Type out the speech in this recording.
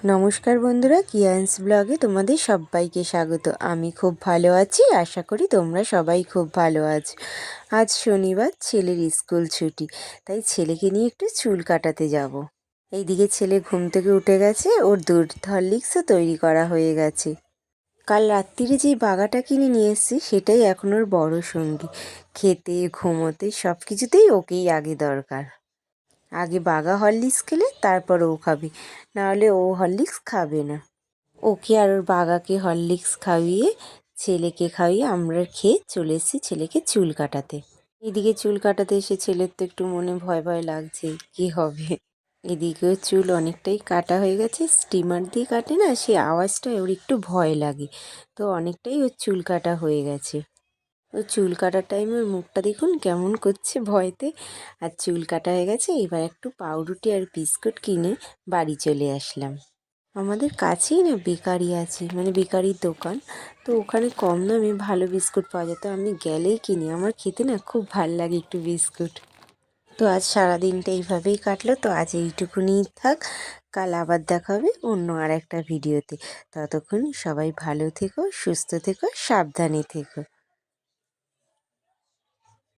নমস্কার বন্ধুরা, কিয়ান্স ব্লগে তোমাদের সবাইকে স্বাগত। আমি খুব ভালো আছি, আশা করি তোমরা সবাই খুব ভালো আছো। আজ শনিবার, ছেলের স্কুল ছুটি, তাই ছেলেকে নিয়ে একটু চুল কাটাতে যাব। এইদিকে ছেলে ঘুম থেকে উঠে গেছে, ওর দুধ হরলিক্সও তৈরি করা হয়ে গেছে। কাল রাত্রিরে যেই বাগাটা কিনে নিয়ে এসেছি সেটাই এখন ওর বড় সঙ্গী। খেতে, ঘুমোতে সব কিছুতেই ওকেই আগে দরকার। আগে বাগা হরলিক্স খেলে তারপর ও খাবে, নাহলে ও হরলিক্স খাবে না। ওকে আর ওর বাগাকে হরলিক্স খাইয়ে, ছেলেকে খাইয়ে আমরা খেয়ে চলে এসেছি ছেলেকে চুল কাটাতে। এদিকে চুল কাটাতে এসে ছেলের তো একটু মনে ভয় ভয় লাগছে, কি হবে। এদিকেও চুল অনেকটাই কাটা হয়ে গেছে, স্টিমার দিয়ে কাটে না, সেই আওয়াজটা ওর একটু ভয় লাগে। তো অনেকটাই ওর চুল কাটা হয়ে গেছে। ও চুল কাটার টাইমে ওর মুখটা দেখুন কেমন করছে ভয়তে। আর চুল কাটা হয়ে গেছে, এবার একটু পাউরুটি আর বিস্কুট কিনে বাড়ি চলে আসলাম। আমাদের কাছেই না বেকারি আছে, মানে বেকারির দোকান। তো ওখানে কম দামে ভালো বিস্কুট পাওয়া যায়, তো আমি গেলেই কিনি। আমার খেতে না খুব ভাল লাগে একটু বিস্কুট। তো আজ সারাদিনটা এইভাবেই কাটলো, তো আজ এইটুকুনি থাক। কাল আবার দেখা হবে অন্য আর একটা ভিডিওতে। ততক্ষণ সবাই ভালো থেকো, সুস্থ থেকো, সাবধানে থেকো।